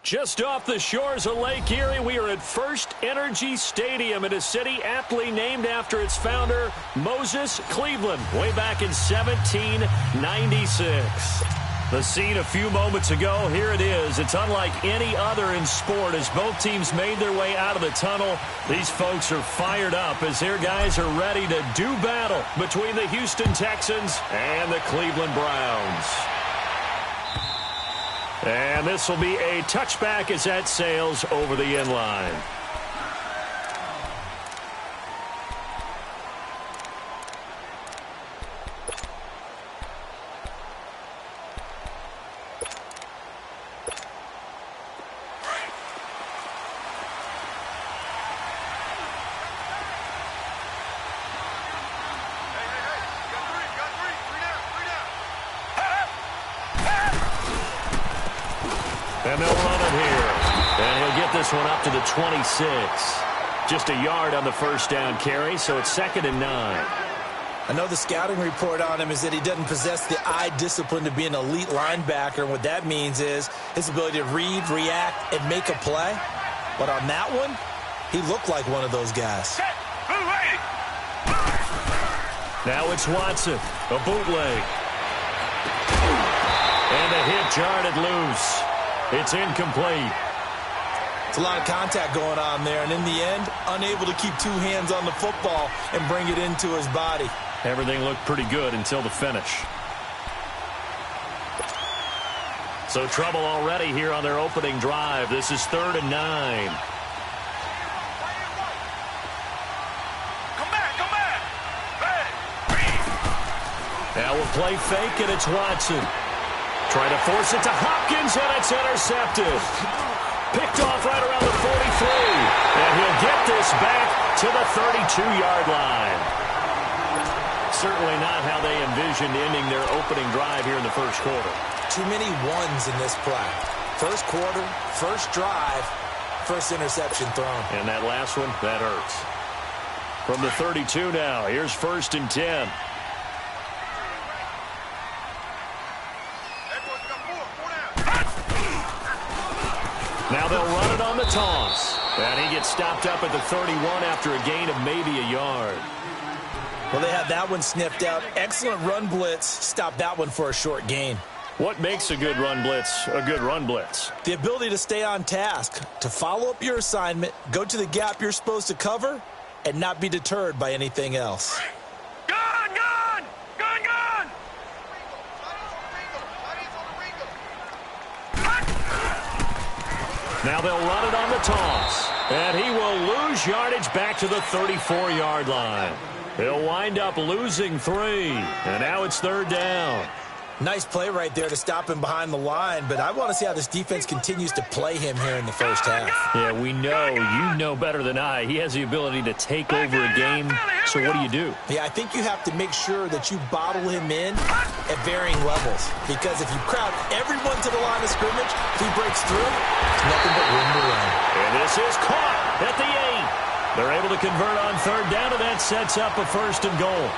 Just off the shores of Lake Erie, we are at First Energy Stadium in a city aptly named after its founder, Moses Cleveland, way back in 1796. The scene a few moments ago, here it is. It's unlike any other in sport as both teams made their way out of the tunnel. These folks are fired up as their guys are ready to do battle between the Houston Texans and the Cleveland Browns. And this will be a touchback as that sails over the end line. And they'll run it here. And he'll get this one up to the 26. Just a yard on the first down carry, so it's 2nd and 9. I know the scouting report on him is that he doesn't possess the eye discipline to be an elite linebacker. And what that means is his ability to read, react, and make a play. But on that one, he looked like one of those guys. Now it's Watson, a bootleg. And the hit jarred loose. It's incomplete. It's a lot of contact going on there, and in the end, unable to keep two hands on the football and bring it into his body. Everything looked pretty good until the finish. So trouble already here on their opening drive. This is 3rd and 9. Come back. Now we'll play fake, and it's Watson. Trying to force it to Hopkins, and it's intercepted. Picked off right around the 43. And he'll get this back to the 32-yard line. Certainly not how they envisioned ending their opening drive here in the first quarter. Too many ones in this play. First quarter, first drive, first interception thrown. And that last one, that hurts. From the 32 now, here's 1st and 10. Now they'll run it on the toss. And he gets stopped up at the 31 after a gain of maybe a yard. Well, they had that one sniffed out. Excellent run blitz. Stopped that one for a short gain. What makes a good run blitz a good run blitz? The ability to stay on task, to follow up your assignment, go to the gap you're supposed to cover, and not be deterred by anything else. Now they'll run it on the toss. And he will lose yardage back to the 34-yard line. He'll wind up losing 3. And now it's 3rd down. Nice play right there to stop him behind the line, but I want to see how this defense continues to play him here in the first half. Yeah, we know. You know better than I. He has the ability to take over a game. So what do? Yeah, I think you have to make sure that you bottle him in at varying levels. Because if you crowd everyone to the line of scrimmage, if he breaks through, it's nothing but room to run. And this is caught at the 8. They're able to convert on 3rd down, and that sets up a 1st and goal.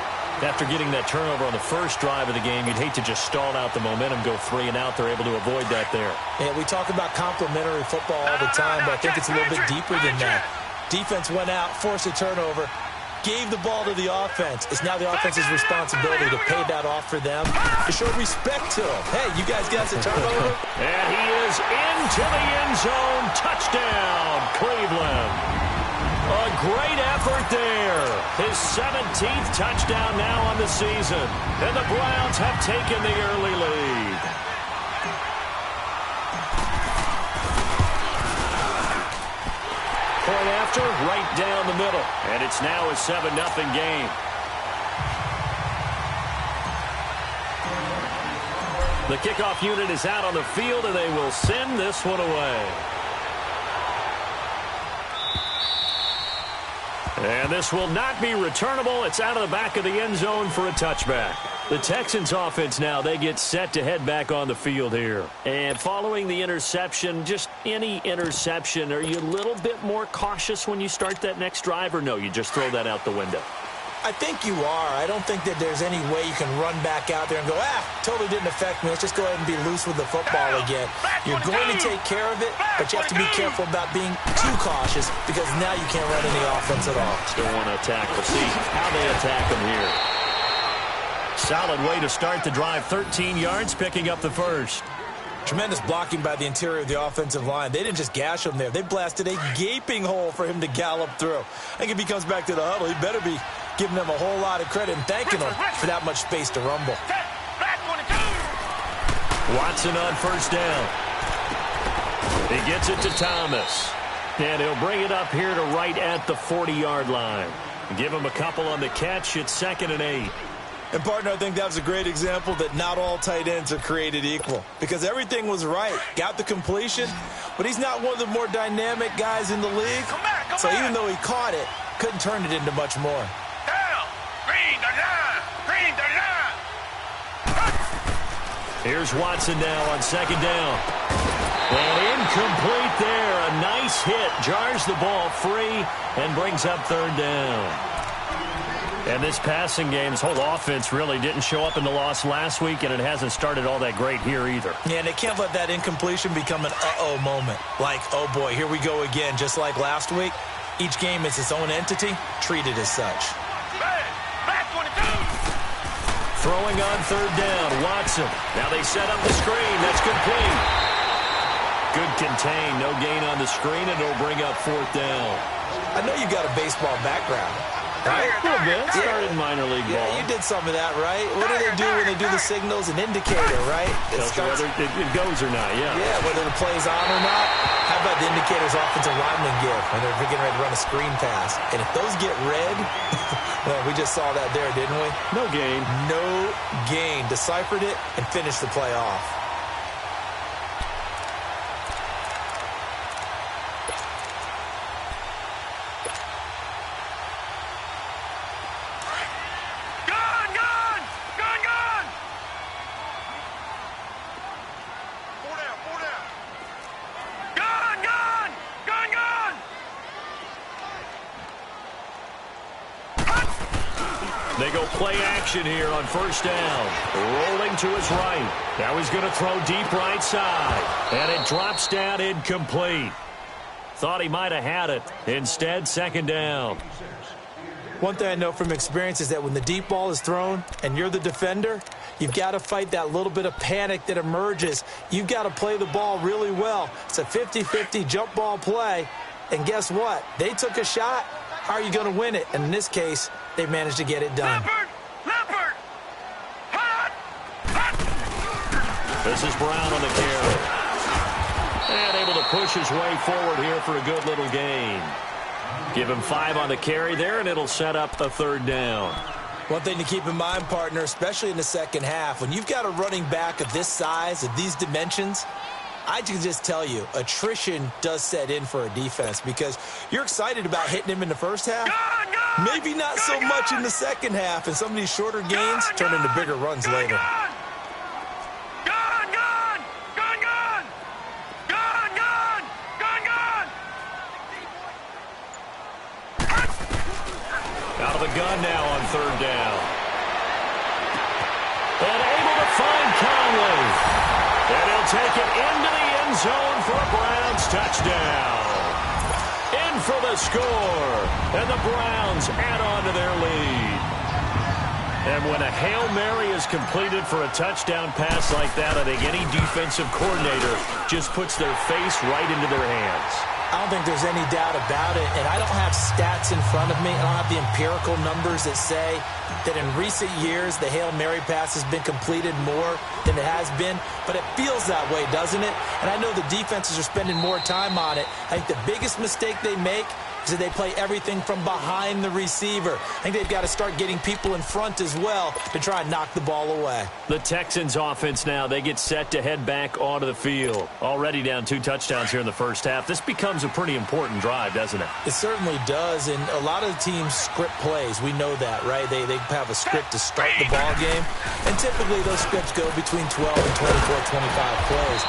After getting that turnover on the first drive of the game, you'd hate to just stall out the momentum, go 3 and out. They're able to avoid that there. Yeah, we talk about complementary football all the time, but I think it's a little bit deeper than that. Defense went out, forced a turnover, gave the ball to the offense. It's now the offense's responsibility to pay that off for them, to show respect to them. Hey, you guys got a turnover? And he is into the end zone. Touchdown, Cleveland. A great effort there. His 17th touchdown now on the season. And the Browns have taken the early lead. Point after, right down the middle. And it's now a 7-0 game. The kickoff unit is out on the field, and they will send this one away. And this will not be returnable. It's out of the back of the end zone for a touchback. The Texans offense now, they get set to head back on the field here. And following the interception, just any interception, are you a little bit more cautious when you start that next drive, or no, you just throw that out the window? I think you are. I don't think that there's any way you can run back out there and go, totally didn't affect me. Let's just go ahead and be loose with the football again. You're going to take care of it, but you have to be careful about being too cautious because now you can't run any offense at all. Still want to attack. We'll see how they attack them here. Solid way to start the drive. 13 yards, picking up the first. Tremendous blocking by the interior of the offensive line. They didn't just gash him there. They blasted a gaping hole for him to gallop through. I think if he comes back to the huddle, he better be giving them a whole lot of credit and thanking them for that much space to rumble. Watson on first down. He gets it to Thomas. And he'll bring it up here to right at the 40-yard line. Give him a couple on the catch. It's 2nd and 8. And, partner, I think that was a great example that not all tight ends are created equal because everything was right. Got the completion, but he's not one of the more dynamic guys in the league. So even though he caught it, couldn't turn it into much more. Down. Green the line. Green the line. Here's Watson now on 2nd down. And incomplete there. A nice hit. Jars the ball free and brings up 3rd down. And this passing game, this whole offense really didn't show up in the loss last week, and it hasn't started all that great here either. Yeah, and they can't let that incompletion become an uh-oh moment. Like, oh boy, here we go again, just like last week. Each game is its own entity, treated as such. Throwing on 3rd down, Watson. Now they set up the screen. That's complete. Good contain, no gain on the screen, and it'll bring up 4th down. I know you got a baseball background. Right? A little bit. Started minor league ball. Yeah, you did some of that, right? What do they do when they do the signals? An indicator, right? Tells you whether it goes or not, yeah. Yeah, whether the play's on or not. How about the indicators offensive linemen give when they're getting ready to run a screen pass? And if those get red, well, we just saw that there, didn't we? No gain. No gain. Deciphered it and finished the play off. They go play action here on 1st down. Rolling to his right. Now he's going to throw deep right side. And it drops down incomplete. Thought he might have had it. Instead, 2nd down. One thing I know from experience is that when the deep ball is thrown and you're the defender, you've got to fight that little bit of panic that emerges. You've got to play the ball really well. It's a 50-50 jump ball play. And guess what? They took a shot. How are you going to win it? And in this case, they managed to get it done. Leopard! Hot! This is Brown on the carry. And able to push his way forward here for a good little gain. Give him 5 on the carry there, and it'll set up a 3rd down. One thing to keep in mind, partner, especially in the second half, when you've got a running back of this size, of these dimensions, I can just tell you, attrition does set in for a defense because you're excited about hitting him in the first half. Maybe not so much in the second half, and some of these shorter gains turn into bigger runs later. Out of the gun now on 3rd down. And able to find Conley. And he'll take it into the end zone for a Browns touchdown. In for the score. And the Browns add on to their lead. And when a Hail Mary is completed for a touchdown pass like that, I think any defensive coordinator just puts their face right into their hands. I don't think there's any doubt about it, and I don't have stats in front of me. I don't have the empirical numbers that say that in recent years the Hail Mary pass has been completed more than it has been, but it feels that way, doesn't it? And I know the defenses are spending more time on it. I think the biggest mistake they make is that they play everything from behind the receiver. I think they've got to start getting people in front as well to try and knock the ball away. The Texans offense now, they get set to head back onto the field. Already down 2 touchdowns here in the first half. This becomes a pretty important drive, doesn't it? It certainly does, and a lot of the teams script plays. We know that, right? They have a script to start the ball game, and typically those scripts go between 12 and 24, 25 plays.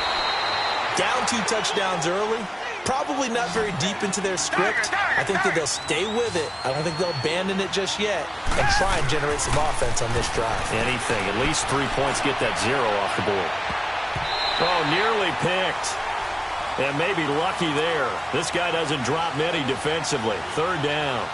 Down 2 touchdowns early, Probably not very deep into their script. I think that they'll stay with it. I don't think they'll abandon it just yet and try and generate some offense on this drive. Anything. At least 3 points, get that 0 off the board. Oh, nearly picked. And maybe lucky there. This guy doesn't drop many defensively. 3rd down.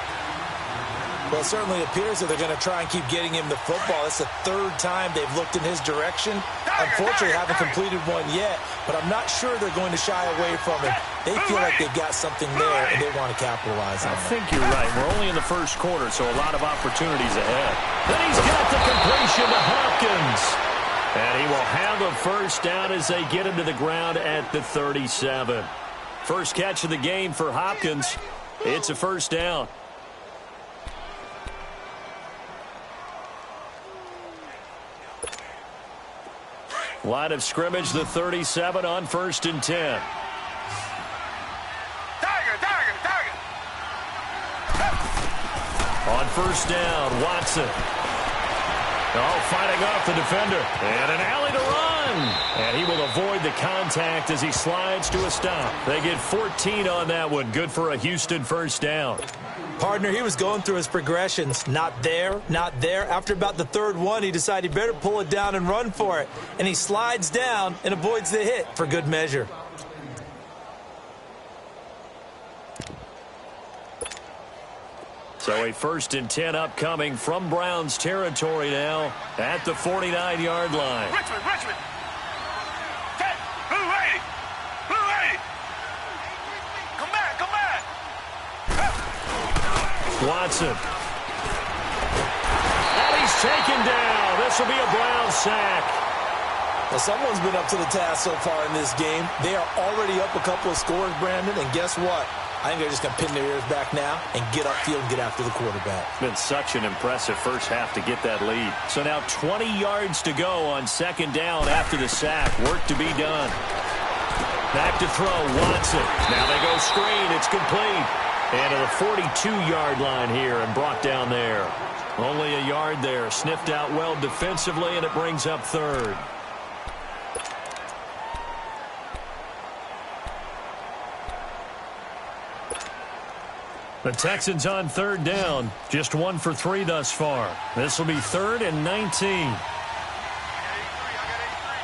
Well, it certainly appears that they're going to try and keep getting him the football. It's the 3rd time they've looked in his direction. Unfortunately, haven't completed one yet, but I'm not sure they're going to shy away from him. They feel like they've got something there, and they want to capitalize on it. I think you're right. We're only in the first quarter, so a lot of opportunities ahead. Then he's got the completion to Hopkins. And he will have a first down as they get him to the ground at the 37. First catch of the game for Hopkins. It's a first down. Line of scrimmage, the 37 on 1st and 10. On 1st down, Watson. Oh, fighting off the defender. And an alley to run. And he will avoid the contact as he slides to a stop. They get 14 on that one. Good for a Houston first down. Partner, he was going through his progressions. Not there, not there. After about the 3rd one, he decided he better pull it down and run for it. And he slides down and avoids the hit for good measure. So a 1st and 10 upcoming from Browns territory now at the 49-yard line. Richmond. Blue 80. Come back. Watson. And he's taken down. This will be a Browns sack. Well, someone's been up to the task so far in this game. They are already up a couple of scores, Brandon, and guess what? I think they're just going to pin their ears back now and get upfield and get after the quarterback. It's been such an impressive first half to get that lead. So now 20 yards to go on 2nd down after the sack. Work to be done. Back to throw, Watson. Now they go screen. It's complete. And to the 42-yard line here and brought down there. Only a yard there. Sniffed out well defensively, and it brings up 3rd. The Texans on 3rd down. Just 1 for 3 thus far. This will be 3rd and 19.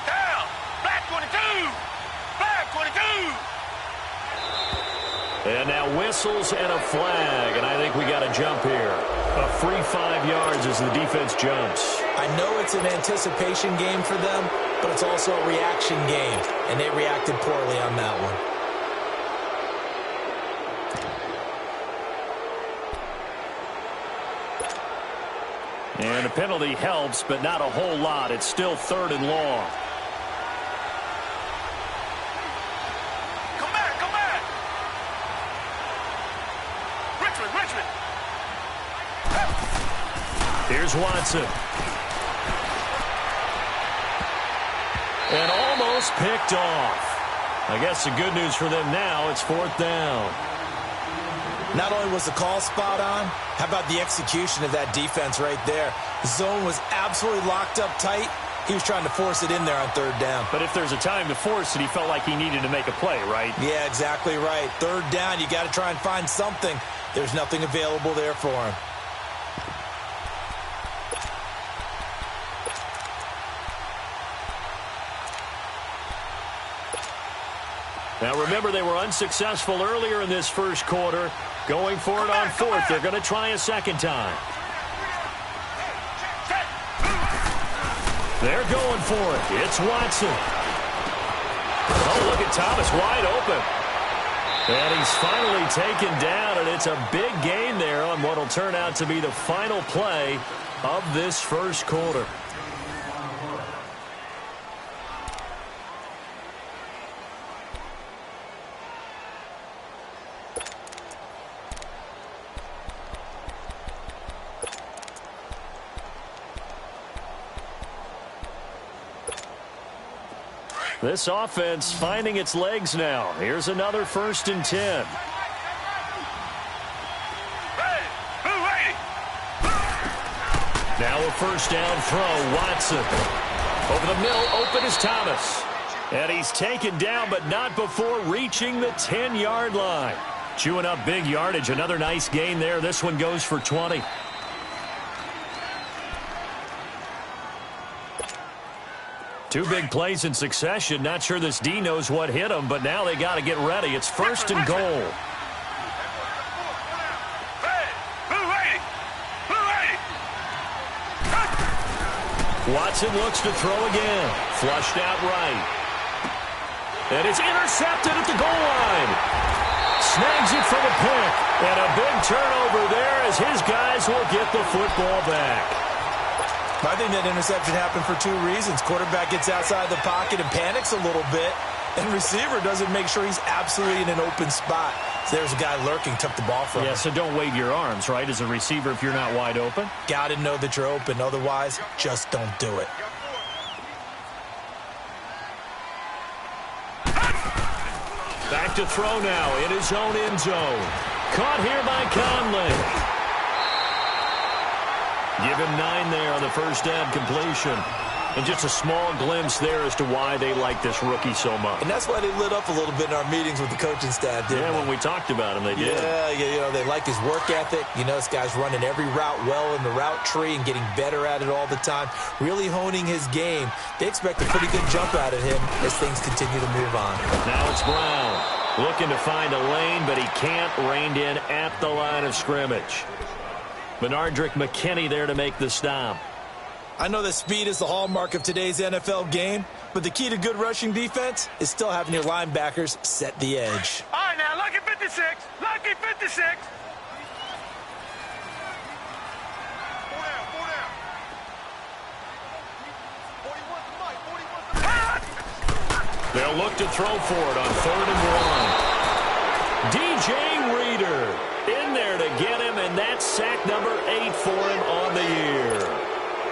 Down. Black 22. And now whistles and a flag. And I think we got a jump here. A free 5 yards as the defense jumps. I know it's an anticipation game for them, but it's also a reaction game. And they reacted poorly on that one. And a penalty helps, but not a whole lot. It's still 3rd and long. Come back. Richmond. Here's Watson. And almost picked off. I guess the good news for them now, it's 4th down. Not only was the call spot on, how about the execution of that defense right there? The zone was absolutely locked up tight. He was trying to force it in there on 3rd down. But if there's a time to force it, he felt like he needed to make a play, right? Yeah, exactly right. 3rd down, you got to try and find something. There's nothing available there for him. Now remember, they were unsuccessful earlier in this first quarter. Going for it on 4th. They're going to try a 2nd time. They're going for it. It's Watson. Oh, look at Thomas wide open. And he's finally taken down, and it's a big gain there on what will turn out to be the final play of this first quarter. This offense finding its legs now. Here's another 1st and 10. Now a 1st down throw. Watson. Over the middle, open is Thomas. And he's taken down, but not before reaching the 10-yard line. Chewing up big yardage. Another nice gain there. This one goes for 20. Two big plays in succession. Not sure this D knows what hit him, but now they got to get ready. It's first and goal. Watson looks to throw again. Flushed out right. And it's intercepted at the goal line. Snags it for the pick. And a big turnover there as his guys will get the football back. I think that interception happened for two reasons. Quarterback gets outside the pocket and panics a little bit. And receiver doesn't make sure he's absolutely in an open spot. So there's a guy lurking, took the ball from him. Yeah, so don't wave your arms, right, as a receiver if you're not wide open. Got to know that you're open. Otherwise, just don't do it. Back to throw now in his own end zone. Caught here by Conley. Give him 9 there on the first down completion. And just a small glimpse there as to why they like this rookie so much. And that's why they lit up a little bit in our meetings with the coaching staff, didn't they? When we talked about him, they did. Yeah, you know, they like his work ethic. You know, this guy's running every route well in the route tree and getting better at it all the time, really honing his game. They expect a pretty good jump out of him as things continue to move on. Now it's Brown looking to find a lane, but he can't. Reined in at the line of scrimmage. Benardrick McKinney there to make the stop. I know that speed is the hallmark of today's NFL game, but the key to good rushing defense is still having your linebackers set the edge. All right, now, lucky 56. Lucky 56. They'll look to throw for it on 3rd and 1. DJ Reader in there to get him, and that's sack number 8 for him on the year.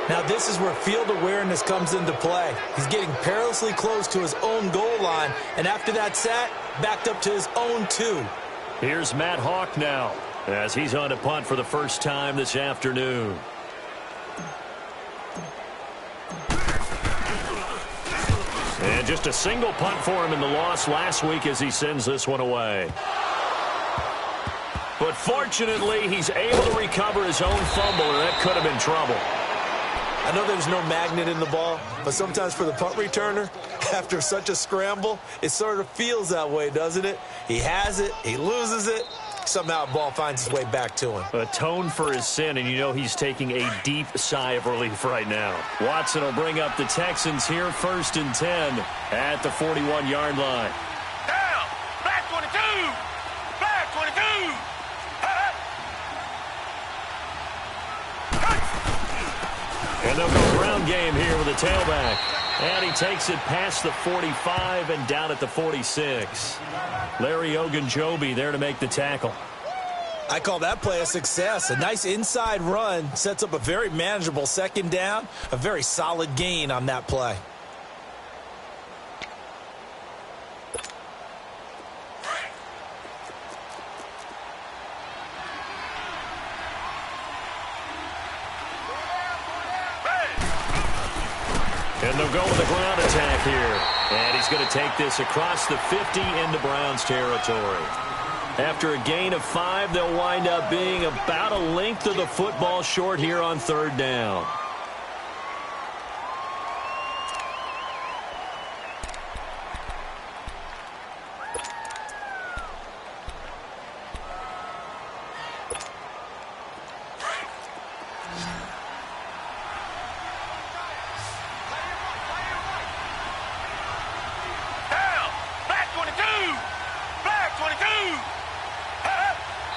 Now this is where field awareness comes into play. He's getting perilously close to his own goal line, and after that sack, backed up to his own 2. Here's Matt Hawk now as he's on to punt for the first time this afternoon. And just a single punt for him in the loss last week as he sends this one away. But fortunately, he's able to recover his own fumble, and that could have been trouble. I know there's no magnet in the ball, but sometimes for the punt returner, after such a scramble, it sort of feels that way, doesn't it? He has it, he loses it, somehow the ball finds its way back to him. Atone for his sin, and you know he's taking a deep sigh of relief right now. Watson will bring up the Texans here, 1st and 10 at the 41-yard line. Down. Back 22. Back 22. And they'll go ground game here with a tailback. And he takes it past the 45 and down at the 46. Larry Ogunjobi there to make the tackle. I call that play a success. A nice inside run sets up a very manageable 2nd down. A very solid gain on that play. And they'll go with a ground attack here. And he's going to take this across the 50 into Browns territory. After a gain of 5, they'll wind up being about a length of the football short here on 3rd down.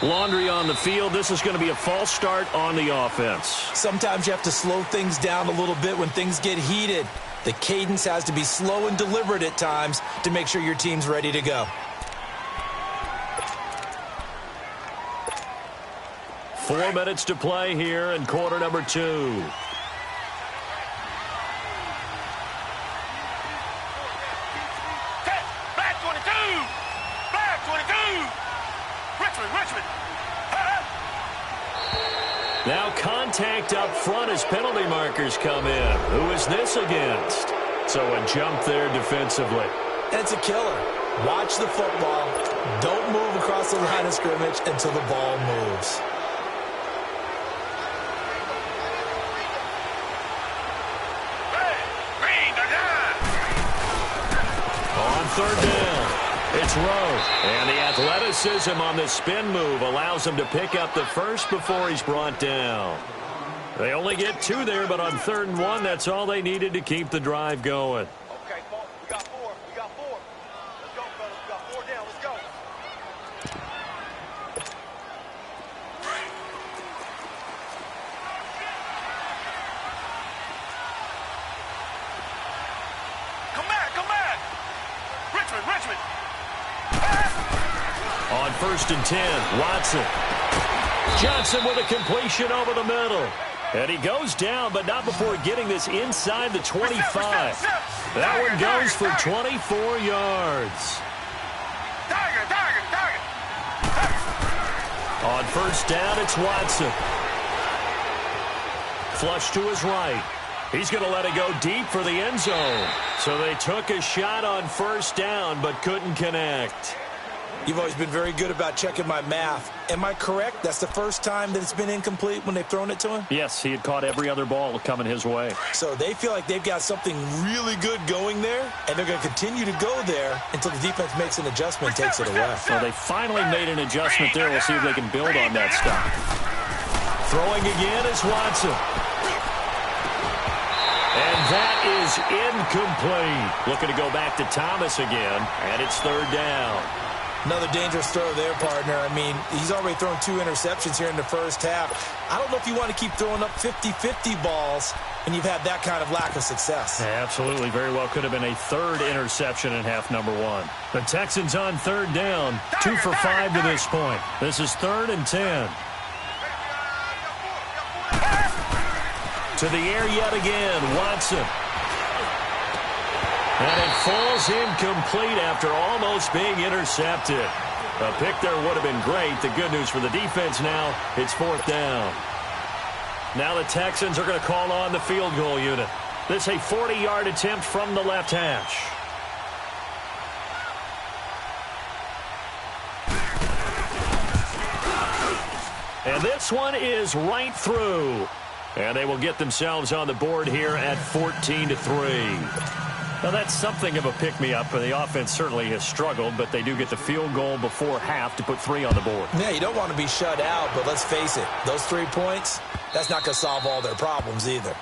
Laundry on the field. This is going to be a false start on the offense. Sometimes you have to slow things down a little bit when things get heated. The cadence has to be slow and deliberate at times to make sure your team's ready to go. 4 minutes to play here in quarter number 2. Now contact up front as penalty markers come in. Who is this against? So a jump there defensively. And it's a killer. Watch the football. Don't move across the line of scrimmage until the ball moves. On third down, it's Rowe. And the athleticism on the spin move allows him to pick up the first before he's brought down. They only get 2 there, but on 3rd and 1, that's all they needed to keep the drive going. Okay, we got 4. We got 4. Let's go, fellas. We got 4 down. Let's go. Come back. Richmond. On 1st and 10, Watson. Johnson with a completion over the middle. And he goes down, but not before getting this inside the 25. That one goes for 24 yards. On 1st down, it's Watson. Flush to his right. He's going to let it go deep for the end zone. So they took a shot on 1st down, but couldn't connect. You've always been very good about checking my math. Am I correct? That's the first time that it's been incomplete when they've thrown it to him? Yes, he had caught every other ball coming his way. So they feel like they've got something really good going there, and they're going to continue to go there until the defense makes an adjustment and takes it away. Well, they finally made an adjustment there. We'll see if they can build on that stuff. Throwing again is Watson. And that is incomplete. Looking to go back to Thomas again, and it's 3rd down. Another dangerous throw there, partner. I mean, he's already thrown 2 interceptions here in the first half. I don't know if you want to keep throwing up 50-50 balls when you've had that kind of lack of success. Yeah, absolutely. Very well could have been a 3rd interception in half number 1. The Texans on 3rd down, 2 for 5 to this point. This is 3rd and 10. To the air yet again, Watson. And it falls incomplete after almost being intercepted. A pick there would have been great. The good news for the defense now, it's 4th down. Now the Texans are going to call on the field goal unit. This a 40-yard attempt from the left hash. And this one is right through. And they will get themselves on the board here at 14-3. Now, that's something of a pick-me-up, and the offense certainly has struggled, but they do get the field goal before half to put 3 on the board. Yeah, you don't want to be shut out, but let's face it, those 3 points, that's not going to solve all their problems either.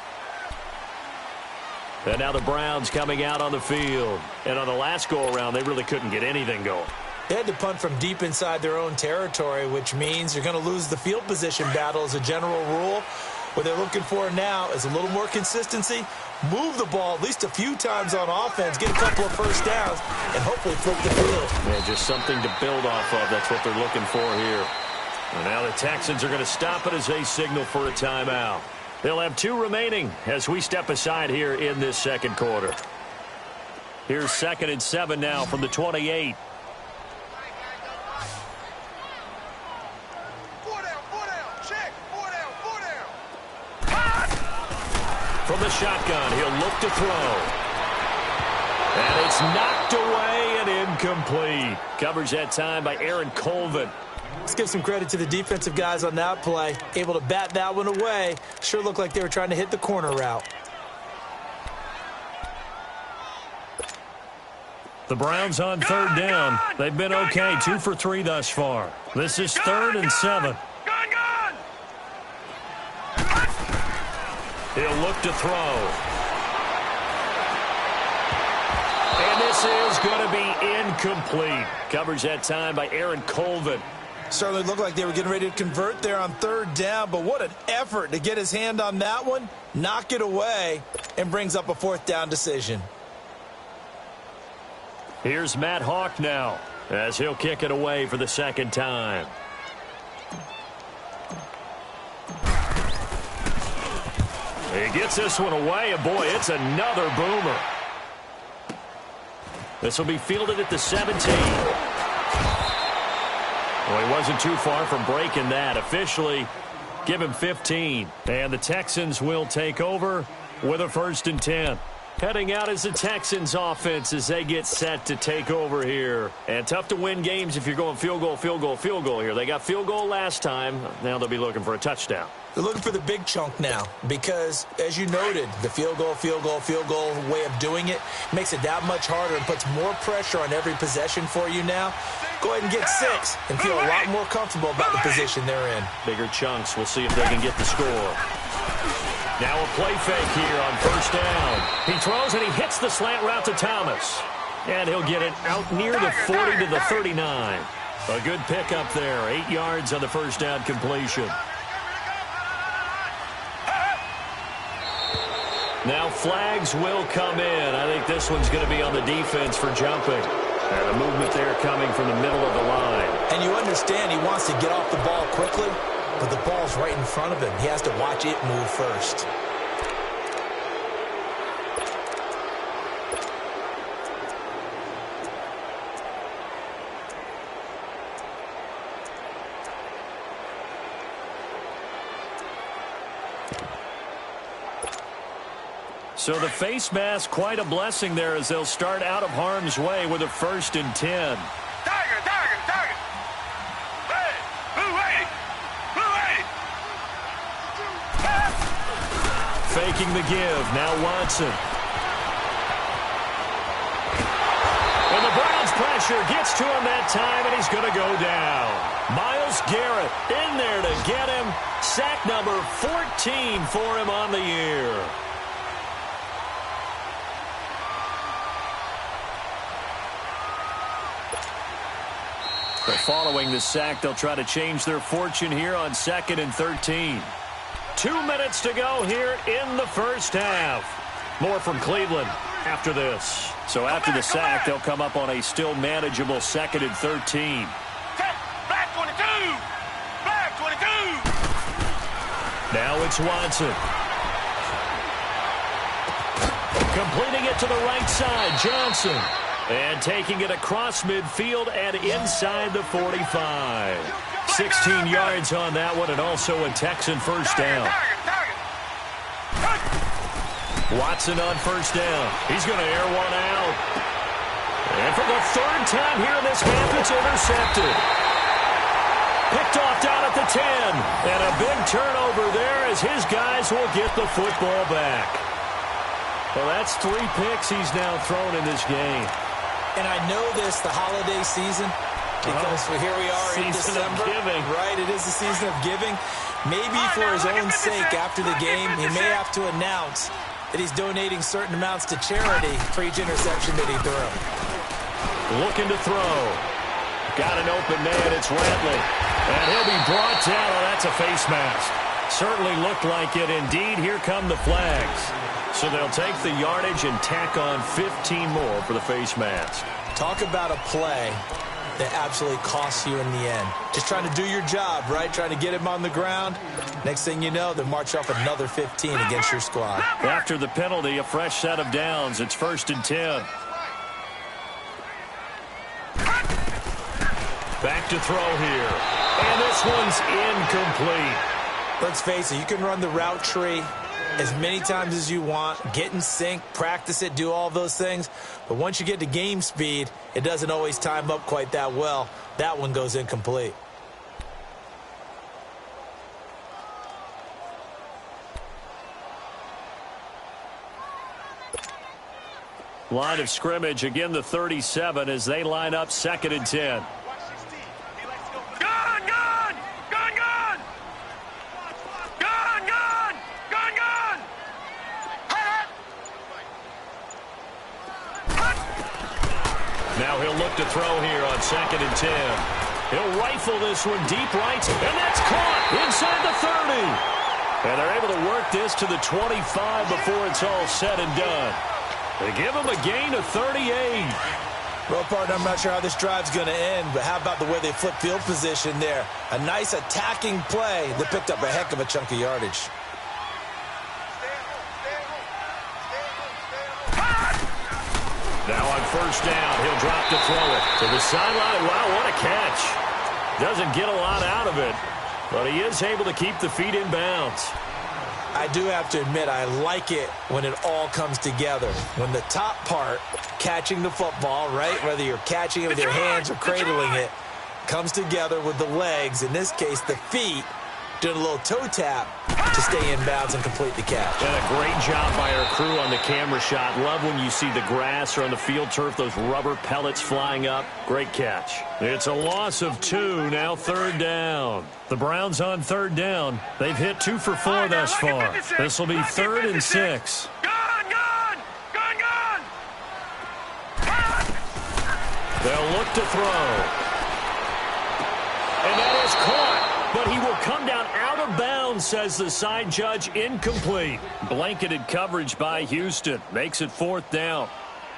And now the Browns coming out on the field. And on the last go-around, they really couldn't get anything going. They had to punt from deep inside their own territory, which means you're going to lose the field position battle as a general rule. What they're looking for now is a little more consistency, move the ball at least a few times on offense, get a couple of first downs, and hopefully flip the field. Yeah, just something to build off of. That's what they're looking for here. And now the Texans are going to stop it as they signal for a timeout. They'll have 2 remaining as we step aside here in this second quarter. Here's 2nd and 7 now from the 28. From the shotgun, he'll look to throw. And it's knocked away and incomplete. Covers that time by Aaron Colvin. Let's give some credit to the defensive guys on that play. Able to bat that one away. Sure looked like they were trying to hit the corner route. The Browns on 3rd down. They've been okay, 2 for 3 thus far. This is 3rd and 7. He'll look to throw. And this is going to be incomplete. Covers that time by Aaron Colvin. Certainly looked like they were getting ready to convert there on 3rd down, but what an effort to get his hand on that one, knock it away, and brings up a 4th down decision. Here's Matt Hawk now as he'll kick it away for the 2nd time. He gets this one away, and boy, it's another boomer. This will be fielded at the 17. Well, he wasn't too far from breaking that. Officially, give him 15. And the Texans will take over with a 1st and 10. Heading out is the Texans offense as they get set to take over here. And tough to win games if you're going field goal, field goal, field goal here. They got field goal last time. Now they'll be looking for a touchdown. They're looking for the big chunk now because, as you noted, the field goal way of doing it makes it that much harder and puts more pressure on every possession for you now. Go ahead and get 6 and feel a lot more comfortable about the position they're in. Bigger chunks. We'll see if they can get the score. Now a play fake here on first down. He throws and he hits the slant route to Thomas. And he'll get it out near the 40 to the 39. A good pickup there. 8 yards on the first down completion. Now flags will come in. I think this one's going to be on the defense for jumping. And a movement there coming from the middle of the line. And you understand he wants to get off the ball quickly, but the ball's right in front of him. He has to watch it move first. So the face mask, quite a blessing there as they'll start out of harm's way with a 1st and 10. Target! Hey! Blue 80! Faking the give. Now Watson. And the Browns pressure gets to him that time, and he's going to go down. Myles Garrett in there to get him. Sack number 14 for him on the year. Following the sack, they'll try to change their fortune here on 2nd and 13. 2 minutes to go here in the first half. More from Cleveland after this. So after the sack, they'll come up on a still manageable 2nd and 13. Black 22! Black 22! Now it's Watson. Completing it to the right side, Johnson. And taking it across midfield and inside the 45. 16 yards on that one, and also a Texan first down. Watson on first down. He's going to air one out. And for the 3rd time here in this half, it's intercepted. Picked off down at the 10. And a big turnover there as his guys will get the football back. Well, that's 3 picks he's now thrown in this game. And I know this, the holiday season, because here we are in December. Right, it is the season of giving. Maybe for his own sake after the game, he may have to announce that he's donating certain amounts to charity for each interception that he threw. Looking to throw. Got an open man, it's Ratley. And he'll be brought down. Oh, that's a face mask. Certainly looked like it. Indeed, here come the flags. So they'll take the yardage and tack on 15 more for the face mask. Talk about a play that absolutely costs you in the end. Just trying to do your job, right? Trying to get him on the ground. Next thing you know, they march off another 15 against your squad. After the penalty, a fresh set of downs. It's 1st and 10. Back to throw here. And this one's incomplete. Let's face it, you can run the route tree as many times as you want, get in sync, practice it, do all those things. But once you get to game speed, it doesn't always time up quite that well. That one goes incomplete. Line of scrimmage, again the 37 as they line up 2nd and 10. Now he'll look to throw here on 2nd and 10. He'll rifle this one deep right, and that's caught inside the 30. And they're able to work this to the 25 before it's all said and done. They give him a gain of 38. Well, partner, I'm not sure how this drive's going to end, but how about the way they flip field position there? A nice attacking play that picked up a heck of a chunk of yardage. Now on first down, he'll drop to throw it to the sideline. Wow, what a catch. Doesn't get a lot out of it, but he is able to keep the feet in bounds. I do have to admit, I like it when it all comes together. When the top part, catching the football, right, whether you're catching it with your hands or cradling it, comes together with the legs, in this case the feet, doing a little toe tap to stay in bounds and complete the catch. And a great job by our crew on the camera shot. Love when you see the grass or on the field turf, those rubber pellets flying up. Great catch. It's a loss of 2, now 3rd down. The Browns on 3rd down. They've hit 2 for 4 thus far. This will be 3rd and 6. They'll look to throw. And that is caught, but he will come down out of bounds, says the side judge. Incomplete. Blanketed coverage by Houston. Makes it 4th down.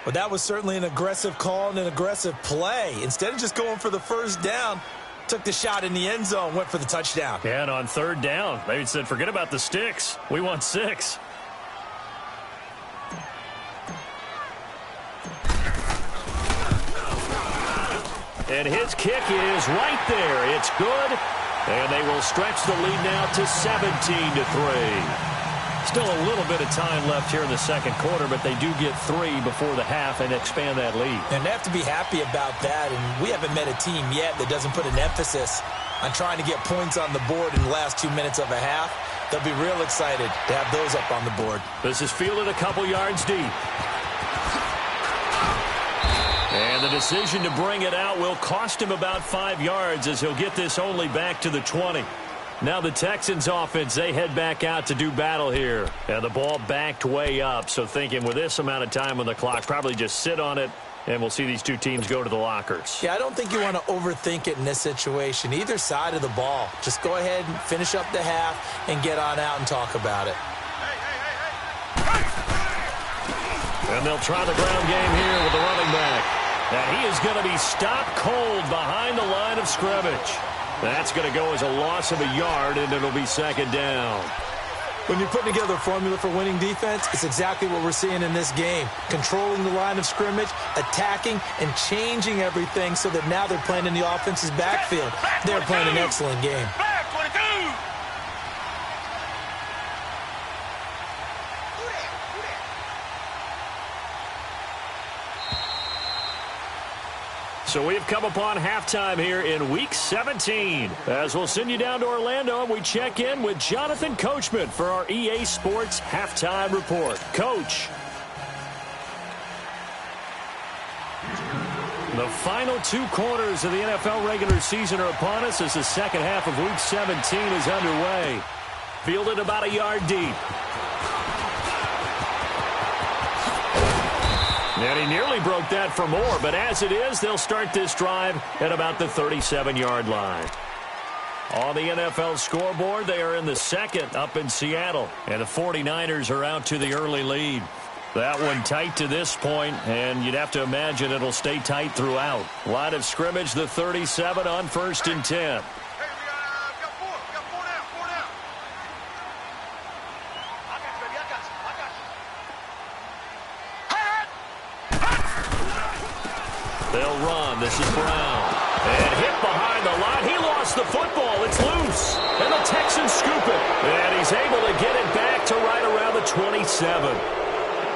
Well, that was certainly an aggressive call and an aggressive play. Instead of just going for the 1st down, took the shot in the end zone, went for the touchdown. And on 3rd down, they said, forget about the sticks. We want 6. And his kick is right there. It's good. And they will stretch the lead now to 17-3. Still a little bit of time left here in the second quarter, but they do get 3 before the half and expand that lead. And they have to be happy about that. And we haven't met a team yet that doesn't put an emphasis on trying to get points on the board in the last 2 minutes of a half. They'll be real excited to have those up on the board. This is fielded a couple yards deep. And the decision to bring it out will cost him about 5 yards, as he'll get this only back to the 20. Now the Texans offense, they head back out to do battle here. And the ball backed way up, so thinking with this amount of time on the clock, probably just sit on it, and we'll see these two teams go to the lockers. Yeah, I don't think you want to overthink it in this situation. Either side of the ball. Just go ahead and finish up the half and get on out and talk about it. And they'll try the ground game here with the running back. And he is going to be stopped cold behind the line of scrimmage. That's going to go as a loss of a yard, and it'll be 2nd down. When you're putting together a formula for winning defense, it's exactly what we're seeing in this game. Controlling the line of scrimmage, attacking, and changing everything so that now they're playing in the offense's backfield. They're playing an excellent game. So we've come upon halftime here in Week 17. As we'll send you down to Orlando, and we check in with Jonathan Coachman for our EA Sports Halftime Report. Coach. The final 2 quarters of the NFL regular season are upon us as the second half of Week 17 is underway. Fielded about a yard deep. And he nearly broke that for more, but as it is, they'll start this drive at about the 37-yard line. On the NFL scoreboard, they are in the second up in Seattle, and the 49ers are out to the early lead. That one tight to this point, and you'd have to imagine it'll stay tight throughout. Line of scrimmage, the 37 on 1st and 10. They'll run. This is Brown. And hit behind the line. He lost the football. It's loose. And the Texans scoop it. And he's able to get it back to right around the 27.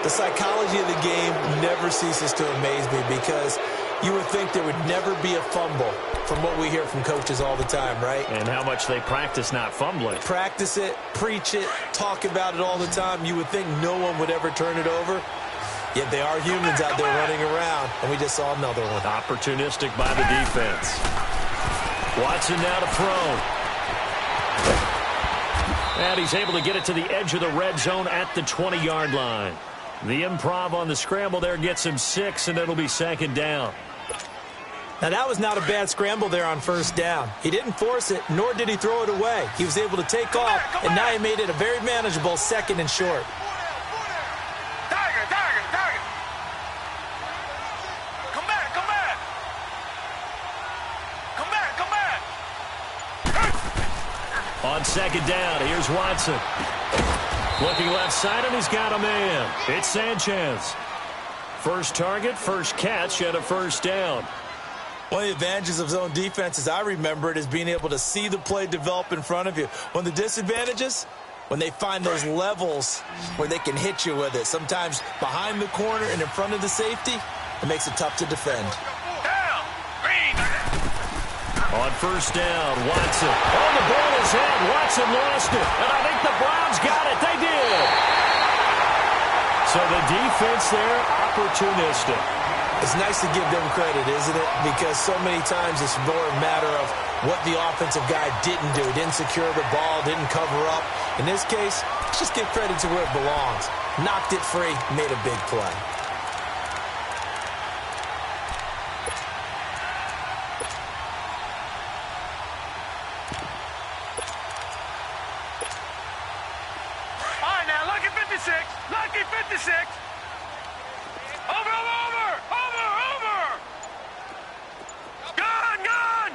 The psychology of the game never ceases to amaze me because you would think there would never be a fumble from what we hear from coaches all the time, right? And how much they practice not fumbling. Practice it, preach it, talk about it all the time. You would think no one would ever turn it over. Yet they are humans out there running around, and we just saw another one. Opportunistic by the defense. Watson now to throw. And he's able to get it to the edge of the red zone at the 20-yard line. The improv on the scramble there gets him 6, and it'll be 2nd down. Now, that was not a bad scramble there on 1st down. He didn't force it, nor did he throw it away. He was able to take off, and now he made it a very manageable 2nd and short. On 2nd down, here's Watson. Looking left side, and he's got a man. It's Sanchez. First target, first catch, and a 1st down. One of the advantages of zone defense, as I remember it, is being able to see the play develop in front of you. One of the disadvantages, when they find those levels where they can hit you with it. Sometimes behind the corner and in front of the safety, it makes it tough to defend. On first down, Watson. Oh, the ball is out. Watson lost it. And I think the Browns got it. They did. So the defense there, opportunistic. It's nice to give them credit, isn't it? Because so many times it's more a matter of what the offensive guy didn't do. Didn't secure the ball, didn't cover up. In this case, let's just give credit to where it belongs. Knocked it free, made a big play. Lucky 56. Over. Gone.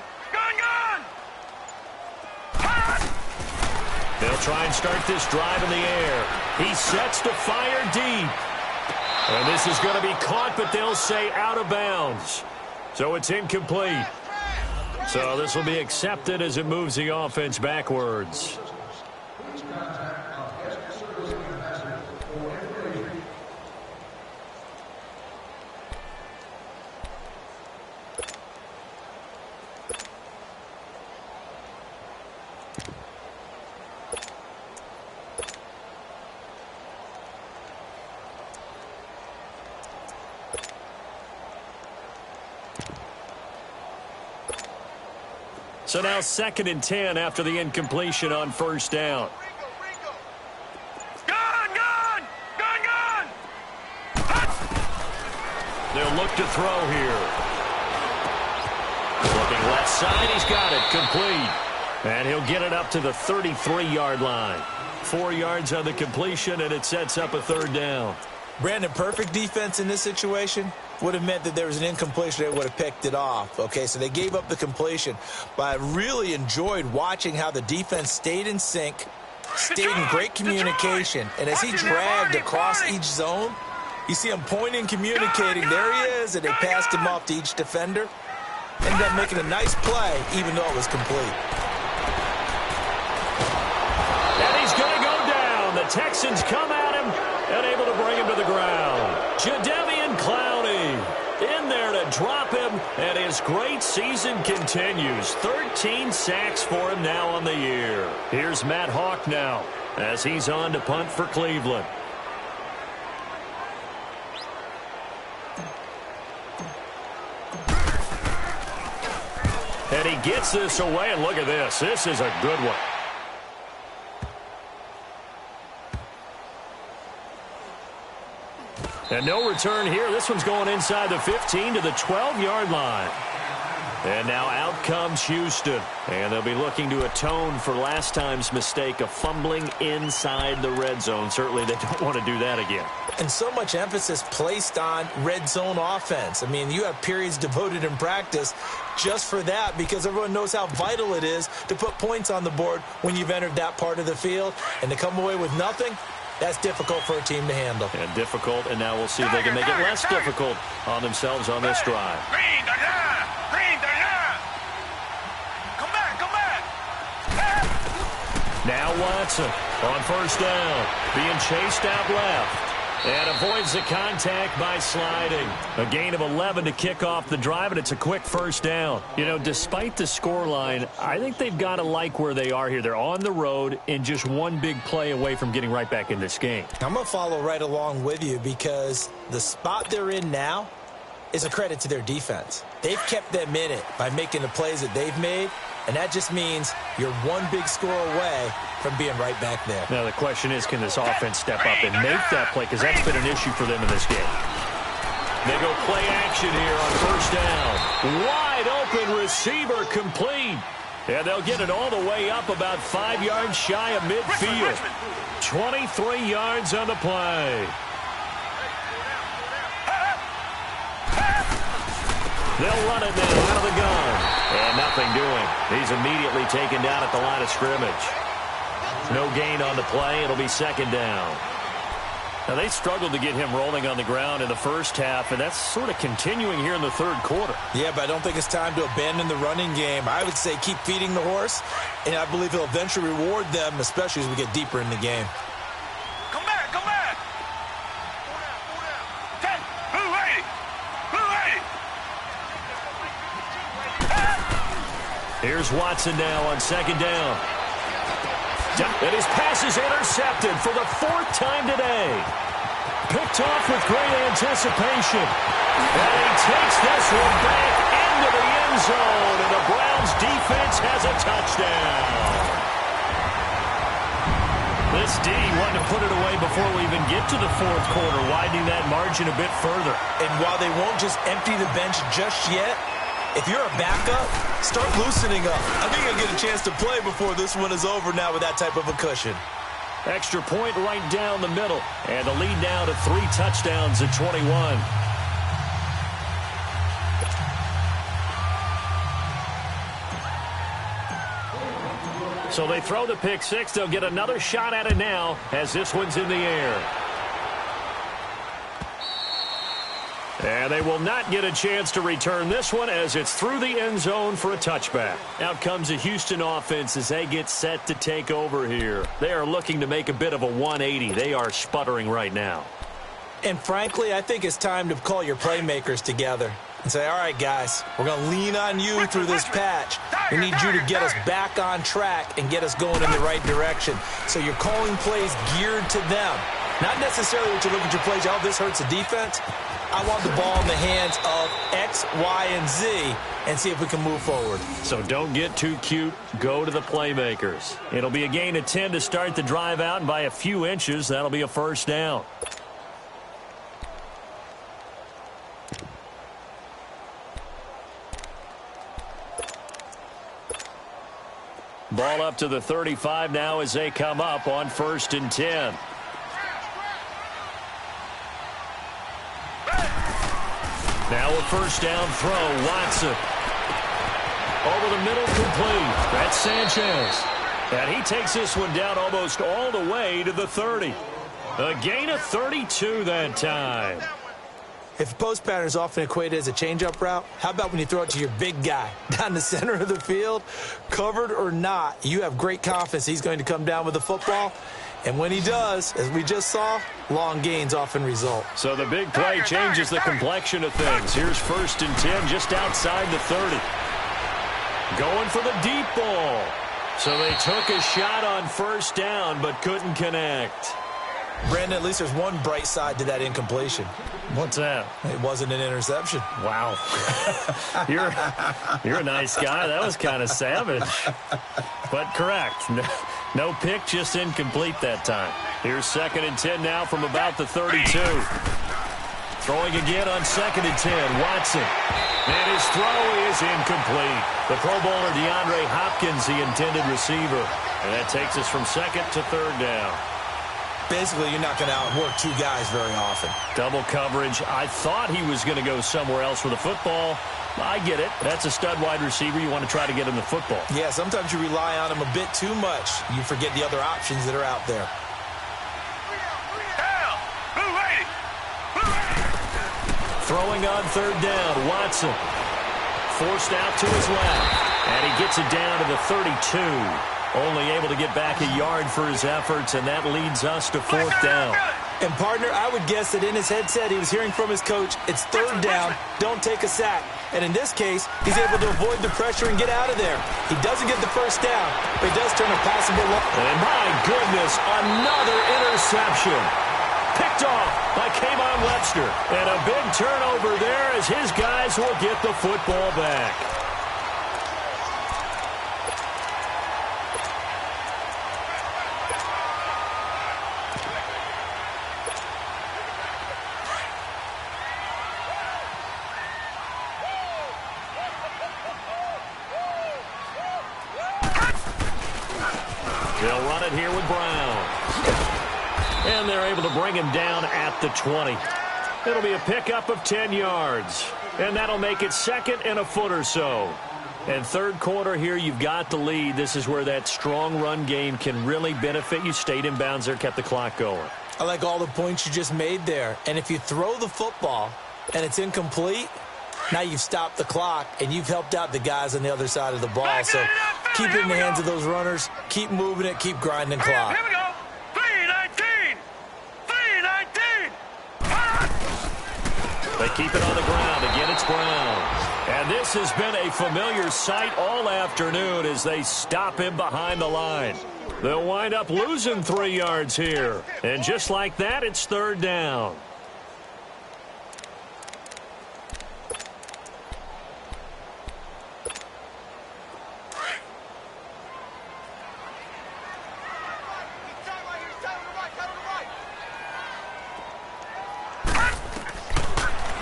They'll try and start this drive in the air. He sets to fire deep. And this is going to be caught, but they'll say out of bounds. So it's incomplete. So this will be accepted as it moves the offense backwards. So now 2nd and 10 after the incompletion on first down. Gone. They'll look to throw here. Looking left side, he's got it, complete. And he'll get it up to the 33-yard line. 4 yards on the completion, and it sets up a 3rd down. Brandon, perfect defense in this situation would have meant that there was an incompletion. They would have picked it off. Okay, so they gave up the completion. But I really enjoyed watching how the defense stayed in sync, stayed in great communication. And as he dragged across each zone, you see him pointing, communicating. There he is, and they passed him off to each defender. Ended up making a nice play, even though it was complete. And he's going to go down. The Texans come at him and able to bring him to the ground. Jadeveon Clowney in there to drop him, and his great season continues. 13 sacks for him now on the year. Here's Matt Hawk now as he's on to punt for Cleveland. And he gets this away, and look at this. This is a good one. And no return here. This one's going inside the 15 to the 12-yard line. And now out comes Houston. And they'll be looking to atone for last time's mistake of fumbling inside the red zone. Certainly they don't want to do that again. And so much emphasis placed on red zone offense. I mean, you have periods devoted in practice just for that because everyone knows how vital it is to put points on the board when you've entered that part of the field. And to come away with nothing, that's difficult for a team to handle. And difficult, and now we'll see if they can make it less difficult on themselves on this drive. Green, come back. Now Watson on first down, being chased out left. And avoids the contact by sliding. A gain of 11 to kick off the drive, and it's a quick first down. You know, despite the scoreline, I think they've got to like where they are here. They're on the road and just one big play away from getting right back in this game. I'm going to follow right along with you because the spot they're in now is a credit to their defense. They've kept them in it by making the plays that they've made, and that just means you're one big score away from being right back there. Now the question is, can this offense step up and make that play? Because that's been an issue for them in this game. They go play action here on first down. Wide open receiver complete. And they'll get it all the way up about 5 yards shy of midfield. 23 yards on the play. They'll run it now out of the gun. And nothing doing. He's immediately taken down at the line of scrimmage. No gain on the play. It'll be second down. Now, they struggled to get him rolling on the ground in the first half, and that's sort of continuing here in the third quarter. Yeah, but I don't think it's time to abandon the running game. I would say keep feeding the horse, and I believe he'll eventually reward them, especially as we get deeper in the game. Come back, come back. 10, blue 80, blue 80. Here's Watson now on second down. And his pass is intercepted for the fourth time today. Picked off with great anticipation. And he takes this one back into the end zone, and the Browns defense has a touchdown. This D wanted to put it away before we even get to the fourth quarter, widening that margin a bit further. And while they won't just empty the bench just yet, if you're a backup, start loosening up. I think you'll get a chance to play before this one is over now with that type of a cushion. Extra point right down the middle. And the lead now to 3 touchdowns at 21. So they throw the pick six. They'll get another shot at it now as this one's in the air. And they will not get a chance to return this one as it's through the end zone for a touchback. Out comes the Houston offense as they get set to take over here. They are looking to make a bit of a 180. They are sputtering right now. And frankly, I think it's time to call your playmakers together and say, all right, guys, we're going to lean on you through this patch. We need you to get us back on track and get us going in the right direction. So you're calling plays geared to them. Not necessarily what you look at your plays, oh, this hurts the defense. I want the ball in the hands of X, Y, and Z and see if we can move forward. So don't get too cute. Go to the playmakers. It'll be a gain of 10 to start the drive out, and by a few inches, that'll be a first down. Ball up to the 35 now as they come up on 1st and 10. Now a first down throw, Watson. Over the middle, complete. That's Sanchez. And he takes this one down almost all the way to the 30. A gain of 32 that time. If post pattern is often equated as a change-up route, how about when you throw it to your big guy down the center of the field? Covered or not, you have great confidence he's going to come down with the football. And when he does, as we just saw, long gains often result. So the big play changes the complexion of things. Here's 1st and 10 just outside the 30. Going for the deep ball. So they took a shot on 1st down but couldn't connect. Brandon, at least there's one bright side to that incompletion. What's that? It wasn't an interception. Wow. You're a nice guy. That was kind of savage. But correct. No pick, just incomplete that time. Here's 2nd and 10 now from about the 32. Throwing again on 2nd and 10. Watson. And his throw is incomplete. The Pro Bowler DeAndre Hopkins, the intended receiver. And that takes us from 2nd to 3rd down. Basically, you're not going to outwork two guys very often. Double coverage. I thought he was going to go somewhere else with the football. I get it. That's a stud wide receiver. You want to try to get him the football. Yeah, sometimes you rely on him a bit too much. You forget the other options that are out there. Throwing on 3rd down, Watson. Forced out to his left. And he gets it down to the 32. Only able to get back a yard for his efforts, and that leads us to 4th down. And, partner, I would guess that in his headset he was hearing from his coach, it's 3rd down, don't take a sack. And in this case, he's able to avoid the pressure and get out of there. He doesn't get the 1st down, but he does turn a possible look. And my goodness, another interception. Picked off by Kayvon Webster. And a big turnover there as his guys will get the football back. They'll run it here with Brown. And they're able to bring him down at the 20. It'll be a pickup of 10 yards. And that'll make it 2nd and a foot or so. And 3rd quarter here, you've got the lead. This is where that strong run game can really benefit you. Stayed in bounds there, kept the clock going. I like all the points you just made there. And if you throw the football and it's incomplete, now you've stopped the clock and you've helped out the guys on the other side of the ball. So keep it in the hands of those runners. Keep moving it. Keep grinding clock. Here we go. 3-19. 3-19. They keep it on the ground. Again, it's Brown. And this has been a familiar sight all afternoon as they stop him behind the line. They'll wind up losing 3 yards here. And just like that, it's third down.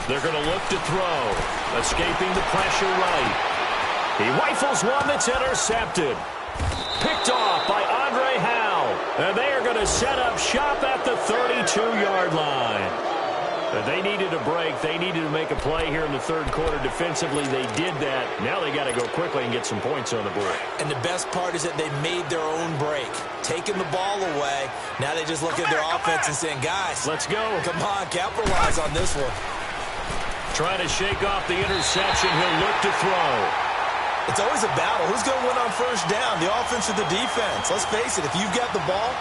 They're going to look to throw. Escaping the pressure right. He rifles one that's intercepted. Picked off by Andre Howe. And they are going to set up shop at the 32-yard line. They needed a break. They needed to make a play here in the third quarter. Defensively, they did that. Now they got to go quickly and get some points on the board. And the best part is that they made their own break. Taking the ball away. Now they just look at their offense and saying, guys, let's go. Come on, capitalize on this one. Trying to shake off the interception. He'll look to throw. It's always a battle. Who's going to win on first down, the offense or the defense? Let's face it, if you've got the ball,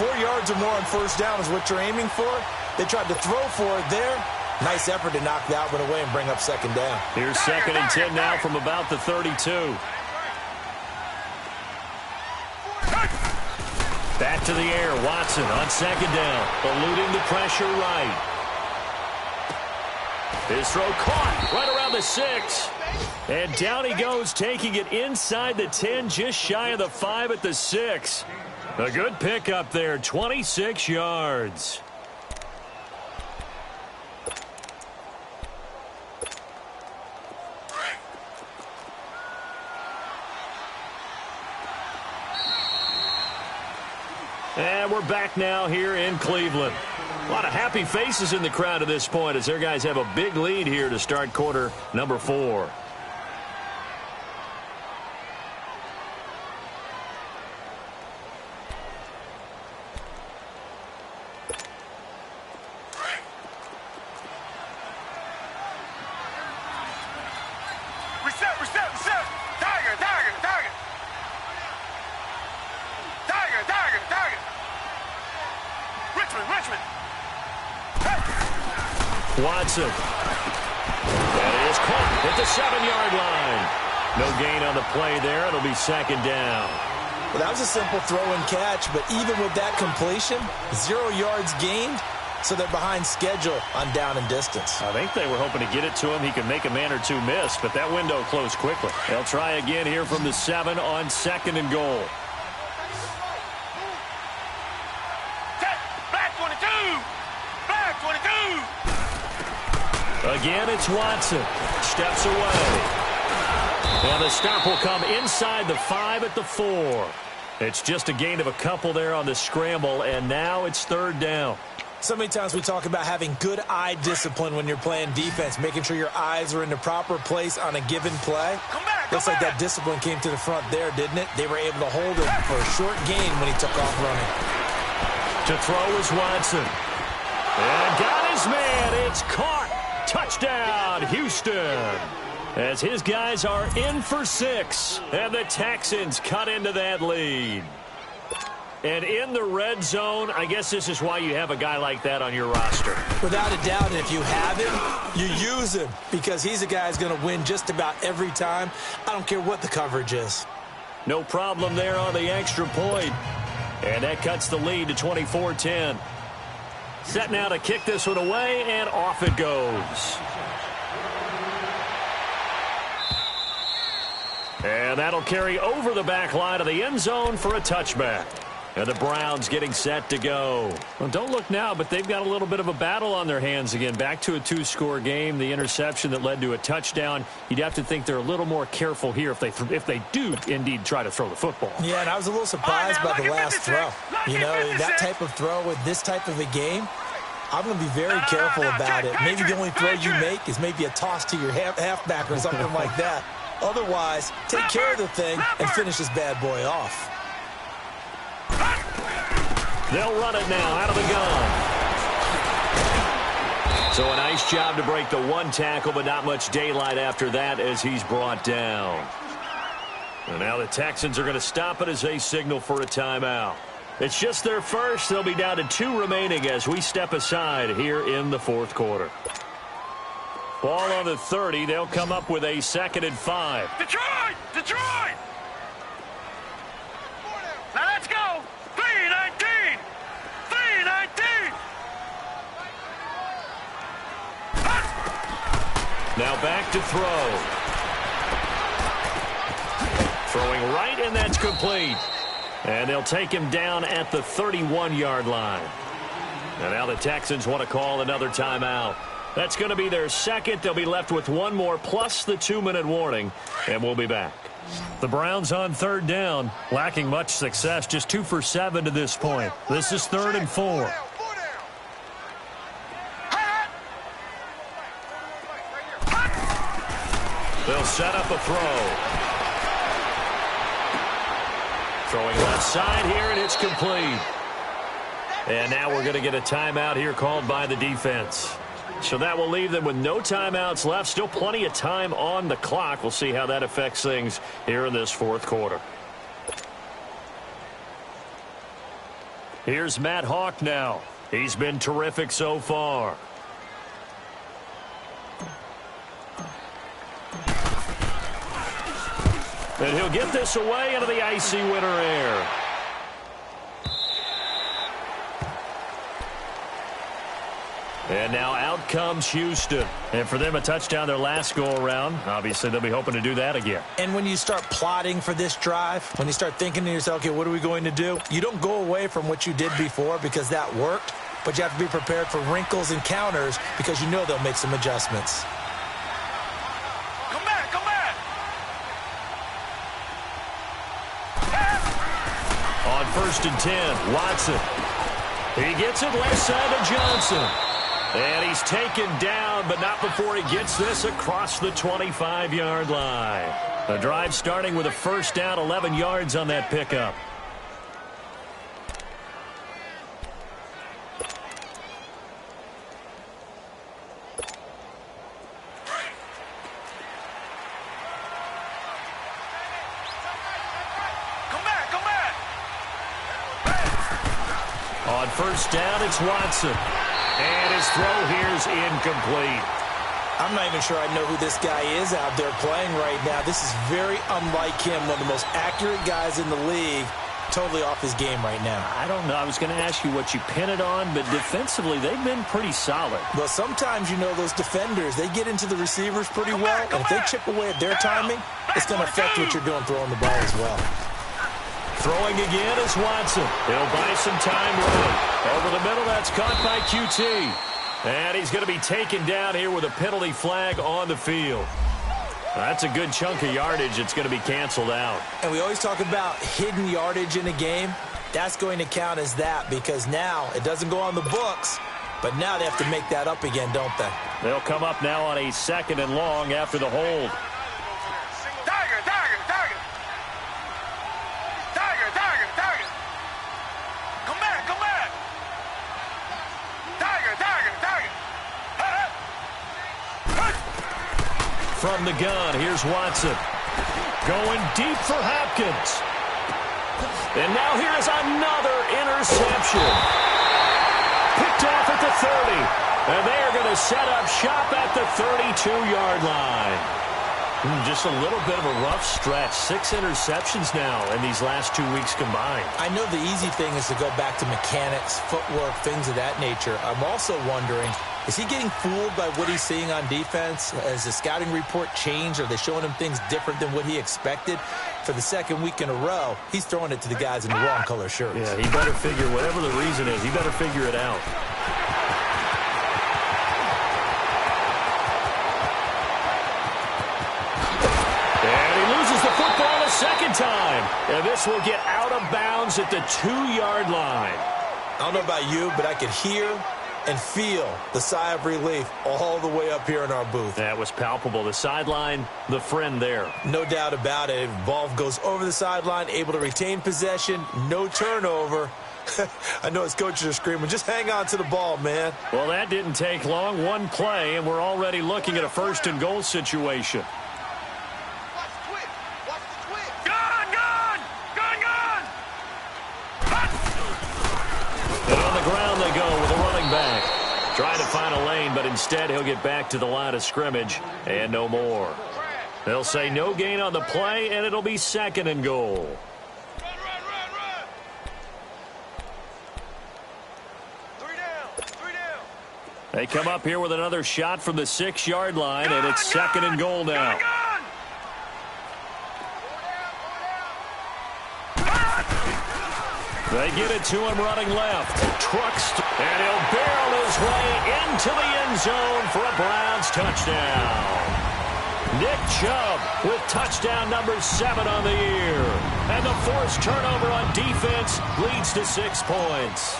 4 yards or more on first down is what you're aiming for. They tried to throw for it there. Nice effort to knock that one away and bring up second down. Here's 2nd and 10 now from about the 32. Back to the air. Watson on second down. Eluding the pressure right. His throw caught right around the 6. And down he goes, taking it inside the 10, just shy of the 5 at the 6. A good pickup there, 26 yards. And we're back now here in Cleveland. A lot of happy faces in the crowd at this point as their guys have a big lead here to start quarter number 4. Reset. Tiger. Richmond. Watson. That is caught at the 7-yard line. No gain on the play there. It'll be second down. Well, that was a simple throw and catch, but even with that completion, 0 yards gained, so they're behind schedule on down and distance. I think they were hoping to get it to him. He could make a man or two miss, but that window closed quickly. They'll try again here from the 7 on 2nd and goal. Again, it's Watson. Steps away. And the stop will come inside the 5 at the 4. It's just a gain of a couple there on the scramble, and now it's third down. So many times we talk about having good eye discipline when you're playing defense, making sure your eyes are in the proper place on a given play. Looks like that discipline came to the front there, didn't it? They were able to hold him for a short gain when he took off running. To throw is Watson. And got his man. It's caught. Touchdown, Houston. As his guys are in for 6. And the Texans cut into that lead. And in the red zone, I guess this is why you have a guy like that on your roster. Without a doubt, if you have him, you use him because he's a guy who's going to win just about every time. I don't care what the coverage is. No problem there on the extra point. And that cuts the lead to 24-10. Set now to kick this one away, and off it goes. And that'll carry over the back line of the end zone for a touchback. And the Browns getting set to go. Well, don't look now, but they've got a little bit of a battle on their hands again. Back to a 2-score game. The interception that led to a touchdown. You'd have to think they're a little more careful here if they do indeed try to throw the football. Yeah, and I was a little surprised by the last throw. You know, that type of throw with this type of a game, I'm going to be very careful about it. Maybe the only throw you make is maybe a toss to your halfback or something like that. Otherwise, take care of the thing and finish this bad boy off. They'll run it now out of the gun. So a nice job to break the one tackle, but not much daylight after that as he's brought down. And now the Texans are going to stop it as they signal for a timeout. It's just their first. They'll be down to 2 remaining as we step aside here in the fourth quarter. Ball on the 30. They'll come up with a 2nd and 5. Detroit! Detroit! Now let's go! 3-19! 3-19! Now back to throw. Throwing right, and that's complete. And they'll take him down at the 31-yard line. And now the Texans want to call another timeout. That's going to be their second. They'll be left with one more plus the 2-minute warning, and we'll be back. The Browns on 3rd down, lacking much success, just 2 for 7 to this point. This is 3rd and 4. They'll set up a throw. Throwing left side here, and it's complete. And now we're going to get a timeout here called by the defense. So that will leave them with no timeouts left. Still plenty of time on the clock. We'll see how that affects things here in this fourth quarter. Here's Matt Hawk now. He's been terrific so far. And he'll get this away into the icy winter air. And now out comes Houston. And for them, a touchdown their last go-around. Obviously, they'll be hoping to do that again. And when you start plotting for this drive, when you start thinking to yourself, okay, what are we going to do? You don't go away from what you did before because that worked, but you have to be prepared for wrinkles and counters because you know they'll make some adjustments. Come back, come back! On 1st and 10, Watson. He gets it left side to Johnson. And he's taken down, but not before he gets this across the 25-yard line. The drive starting with a 1st down, 11 yards on that pickup. Come back, come back! On 1st down, it's Watson. And his throw here is incomplete. I'm not even sure I know who this guy is out there playing right now. This is very unlike him, one of the most accurate guys in the league. Totally off his game right now. I don't know. I was going to ask you what you pin it on, but defensively, they've been pretty solid. Well, sometimes, you know, those defenders, they get into the receivers pretty well. And if they chip away at their timing, it's going to affect what you're doing throwing the ball as well. Throwing again is Watson. He'll buy some time with it. Over the middle, that's caught by QT. And he's going to be taken down here with a penalty flag on the field. That's a good chunk of yardage. It's going to be canceled out. And we always talk about hidden yardage in a game. That's going to count as that because now it doesn't go on the books, but now they have to make that up again, don't they? They'll come up now on a 2nd and long after the hold. Tiger, tiger, tiger! Tiger, tiger, tiger! Come back, come back! Tiger, tiger, tiger! From the gun, here's Watson. Going deep for Hopkins. And now here's another interception. Picked off at the 30. And they are going to set up shop at the 32-yard line. Just a little bit of a rough stretch. 6 interceptions now in these last 2 weeks combined. I know the easy thing is to go back to mechanics, footwork, things of that nature. I'm also wondering, is he getting fooled by what he's seeing on defense? Has the scouting report changed? Are they showing him things different than what he expected? For the 2nd week in a row, he's throwing it to the guys in the wrong color shirts. Yeah, he better figure, whatever the reason is, he better figure it out. Football a 2nd time. And this will get out of bounds at the 2-yard line. I don't know about you, but I could hear and feel the sigh of relief all the way up here in our booth. That was palpable. The sideline, the friend there. No doubt about it. Ball goes over the sideline, able to retain possession, no turnover. I know his coaches are screaming, just hang on to the ball, man. Well, that didn't take long. One play, and we're already looking at a first-and-goal situation. Watch the twitch. Watch the twitch. Gun! And on the ground they go with a running back. Trying to find a lane, but instead he'll get back to the line of scrimmage and no more. They'll say no gain on the play, and it'll be second and goal. Run. 3 down. They come up here with another shot from the 6-yard line, and it's second and goal now. They get it to him running left. Trucks, and he'll barrel his way into the end zone for a Browns touchdown. Nick Chubb with touchdown number 7 on the year. And the forced turnover on defense leads to 6 points.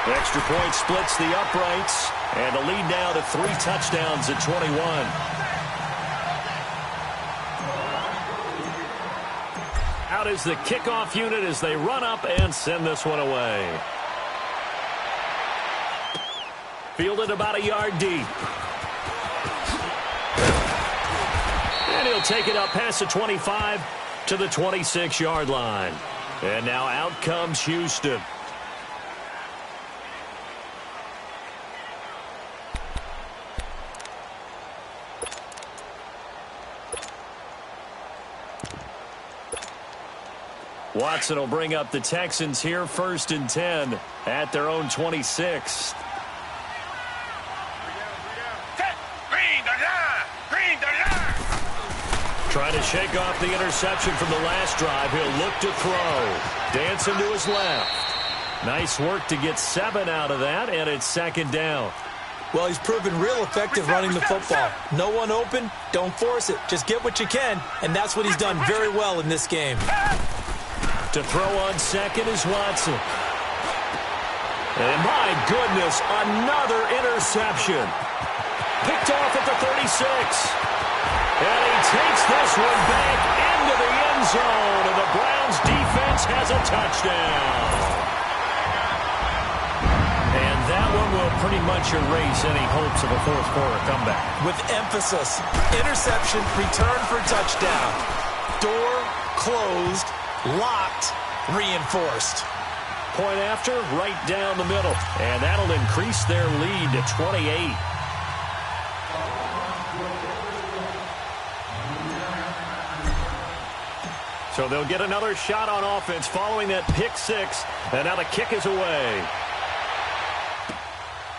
The extra point splits the uprights, and the lead now to 3 touchdowns at 21. Out is the kickoff unit as they run up and send this one away. Fielded about a yard deep. And he'll take it up past the 25 to the 26-yard line. And now out comes Houston. Watson will bring up the Texans here, 1st and 10 at their own 26. Trying to shake off the interception from the last drive. He'll look to throw. Dancing to his left. Nice work to get 7 out of that, and it's second down. Well, he's proven real effective running the football. No one open, don't force it. Just get what you can, and that's what he's done very well in this game. To throw on second is Watson. And my goodness, another interception. Picked off at the 36. And he takes this one back into the end zone, and the Browns defense has a touchdown. And that one will pretty much erase any hopes of a fourth quarter comeback. With emphasis, interception, return for touchdown. Door closed. Locked, reinforced. Point after, right down the middle. And that'll increase their lead to 28. So they'll get another shot on offense following that pick 6. And now the kick is away.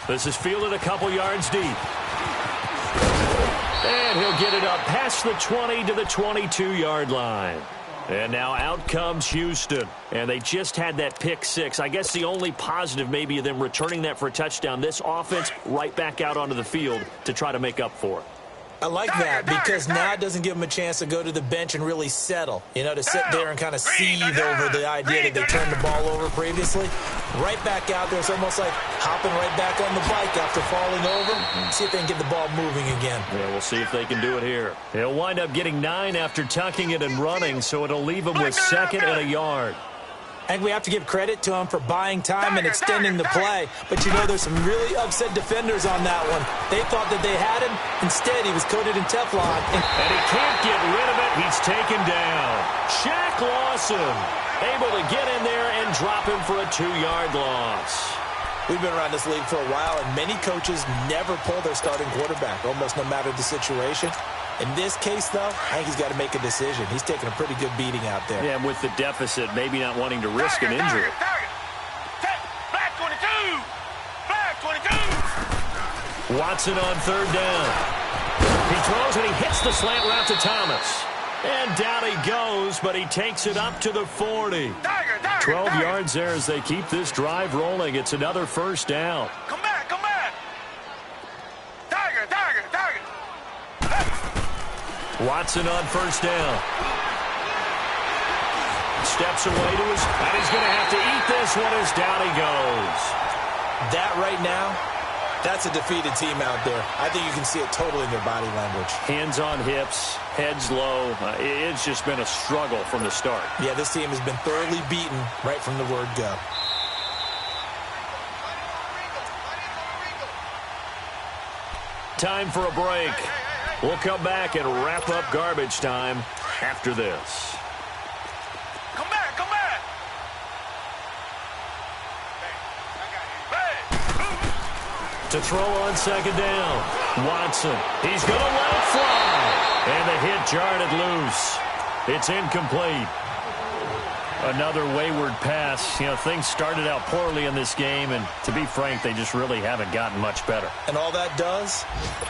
This is fielded a couple yards deep. And he'll get it up past the 20 to the 22-yard line. And now out comes Houston. And they just had that pick 6. I guess the only positive maybe of them returning that for a touchdown. This offense right back out onto the field to try to make up for it. I like that because now it doesn't give them a chance to go to the bench and really settle. You know, to sit there and kind of seethe over the idea that they turned the ball over previously. Right back out there. It's almost like hopping right back on the bike after falling over. See if they can get the ball moving again. Yeah, we'll see if they can do it here. He'll wind up getting 9 after tucking it and running, so it'll leave him with 2nd and a yard. I think we have to give credit to him for buying time and extending the play. But, you know, there's some really upset defenders on that one. They thought that they had him. Instead, he was coated in Teflon. And he can't get rid of it. He's taken down. Shaq Lawson able to get in there and drop him for a 2-yard loss. We've been around this league for a while, and many coaches never pull their starting quarterback, almost no matter the situation. In this case, though, I think he's got to make a decision. He's taking a pretty good beating out there. Yeah, and with the deficit, maybe not wanting to risk an injury. Back 22! Back 22! Watson on 3rd down. He throws and he hits the slant route to Thomas. And down he goes, but he takes it up to the 40. 12 yards there as they keep this drive rolling. It's another 1st down. Come back, come back! Tiger! Watson on 1st down. Steps away to his, and he's going to have to eat this one as down he goes. That right now That's a defeated team out there. I think you can see it totally in their body language. Hands on hips, heads low. It's just been a struggle from the start. Yeah, this team has been thoroughly beaten right from the word go. Time for a break. We'll come back and wrap up garbage time after this. Come back, come back. To throw on second down. Watson. He's going to let it fly. And the hit jarred it loose. It's incomplete. Another wayward pass. You know, things started out poorly in this game, and to be frank, they just really haven't gotten much better. And all that does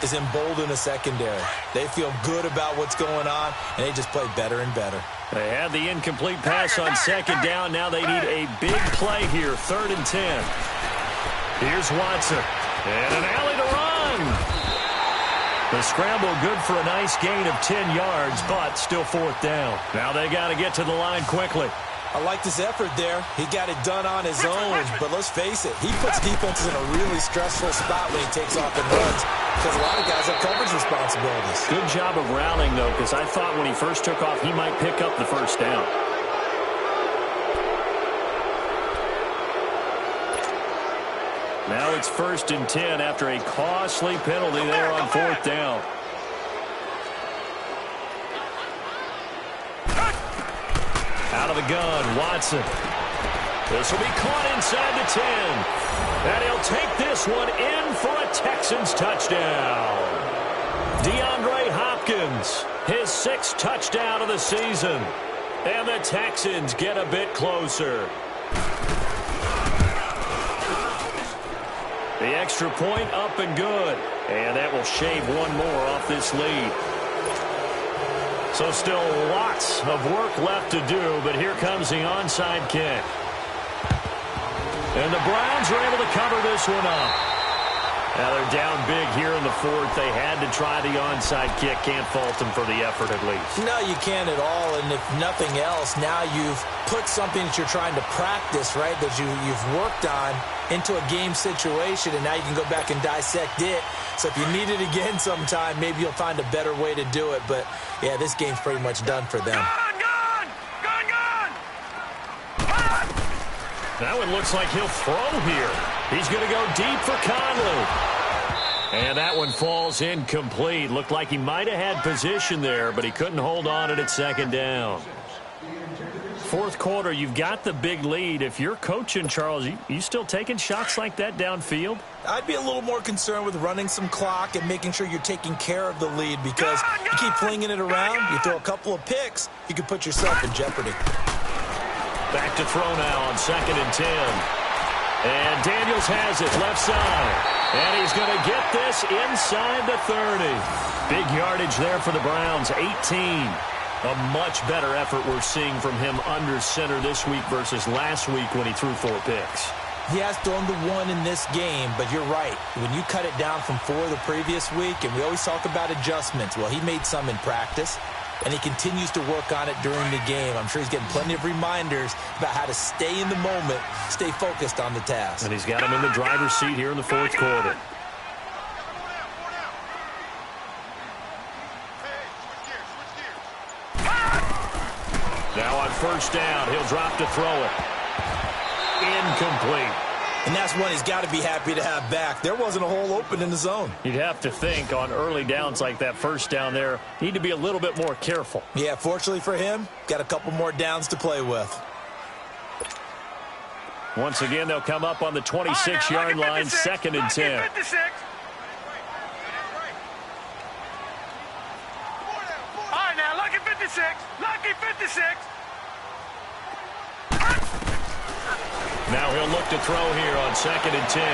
is embolden the secondary. They feel good about what's going on, and they just play better and better. They had the incomplete pass on second down. Now they need a big play here, 3rd and 10. Here's Watson. And an alley to run. The scramble good for a nice gain of 10 yards, but still 4th down. Now they got to get to the line quickly. I like this effort there. He got it done on his own, but let's face it, he puts defenses in a really stressful spot when he takes off and runs because a lot of guys have coverage responsibilities. Good job of routing, though, because I thought when he first took off, he might pick up the first down. Now it's 1st and 10 after a costly penalty there on 4th down. Out of the gun, Watson. This will be caught inside the 10. And he'll take this one in for a Texans touchdown. DeAndre Hopkins, his 6th touchdown of the season. And the Texans get a bit closer. The extra point up and good. And that will shave one more off this lead. So still lots of work left to do, but here comes the onside kick. And the Browns are able to cover this one up. Now they're down big here in the 4th. They had to try the onside kick. Can't fault them for the effort at least. No, you can't at all. And if nothing else, now you've put something that you're trying to practice, right, that you've worked on into a game situation, and now you can go back and dissect it. So if you need it again sometime, maybe you'll find a better way to do it. But, yeah, this game's pretty much done for them. That one looks like he'll throw here. He's going to go deep for Conley. And that one falls incomplete. Looked like he might have had position there, but he couldn't hold on it at 2nd down. 4th quarter, you've got the big lead. If you're coaching, Charles, you still taking shots like that downfield? I'd be a little more concerned with running some clock and making sure you're taking care of the lead, because you keep flinging it around, you throw a couple of picks, you can put yourself in jeopardy. Back to throw now on 2nd and 10. And Daniels has it left side. And he's going to get this inside the 30. Big yardage there for the Browns, 18. A much better effort we're seeing from him under center this week versus last week when he threw 4 picks. He has thrown the 1 in this game, but you're right. When you cut it down from 4 the previous week, and we always talk about adjustments, well, he made some in practice, and he continues to work on it during the game. I'm sure he's getting plenty of reminders about how to stay in the moment, stay focused on the task. And he's got him in the driver's seat here in the 4th quarter. Now on 1st down, he'll drop to throw it. Incomplete. And that's one he's got to be happy to have back. There wasn't a hole open in the zone. You'd have to think on early downs like that 1st down there, need to be a little bit more careful. Yeah, fortunately for him, got a couple more downs to play with. Once again, they'll come up on the 26-yard line, 2nd and 10. All right, now, lucky 56. Lucky 56. Now he'll look to throw here on 2nd and 10.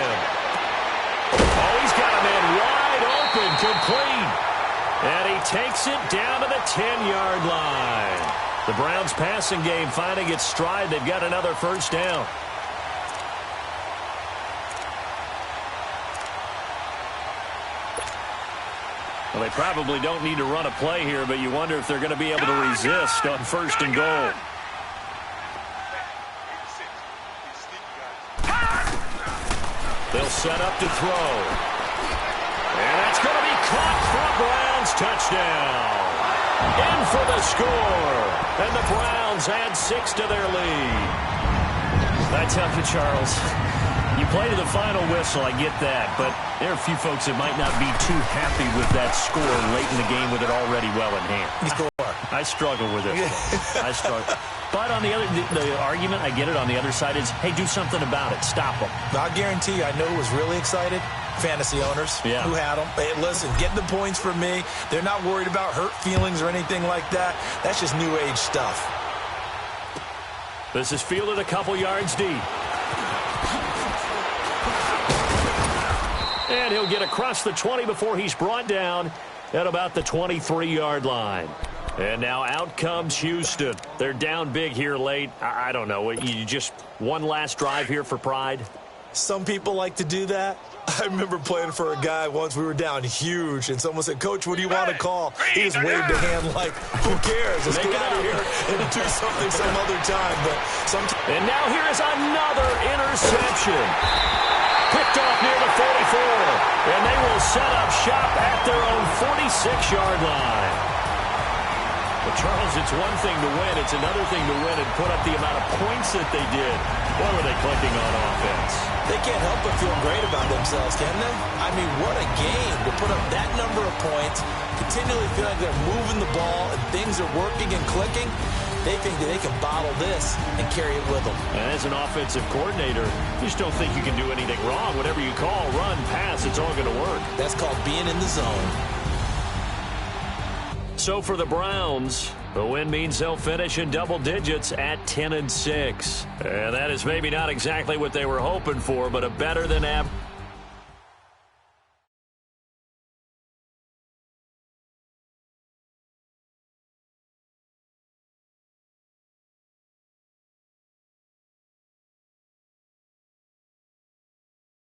Oh, he's got a man wide open, complete. And he takes it down to the 10-yard line. The Browns passing game finding its stride. They've got another 1st down. Well, they probably don't need to run a play here, but you wonder if they're going to be able to resist on 1st and goal. They'll set up to throw. And that's going to be caught for Browns touchdown. In for the score. And the Browns add 6 to their lead. I tell you, Charles, you play to the final whistle, I get that. But there are a few folks that might not be too happy with that score late in the game with it already well in hand. I struggle with it. I struggle. But on the argument, I get it, on the other side is, hey, do something about it. Stop them. I guarantee you, I know who was really excited. Fantasy owners who had them. Hey, listen, get the points for me. They're not worried about hurt feelings or anything like that. That's just new age stuff. This is fielded a couple yards deep. And he'll get across the 20 before he's brought down at about the 23-yard line. And now out comes Houston. They're down big here late. I don't know. You just one last drive here for pride? Some people like to do that. I remember playing for a guy once. We were down huge, and someone said, "Coach, what do you want to call?" He just waved a hand like, "Who cares? Let's get out of here and do something some other time." But and now here is another interception. Picked off near the 44, and they will set up shop at their own 46-yard line. But, Charles, it's one thing to win. It's another thing to win and put up the amount of points that they did. What were they clicking on offense? They can't help but feel great about themselves, can they? I mean, what a game to put up that number of points, continually feel like they're moving the ball and things are working and clicking. They think that they can bottle this and carry it with them. And as an offensive coordinator, you just don't think you can do anything wrong. Whatever you call, run, pass, it's all going to work. That's called being in the zone. So for the Browns, the win means they'll finish in double digits at 10-6. And that is maybe not exactly what they were hoping for, but a better than average.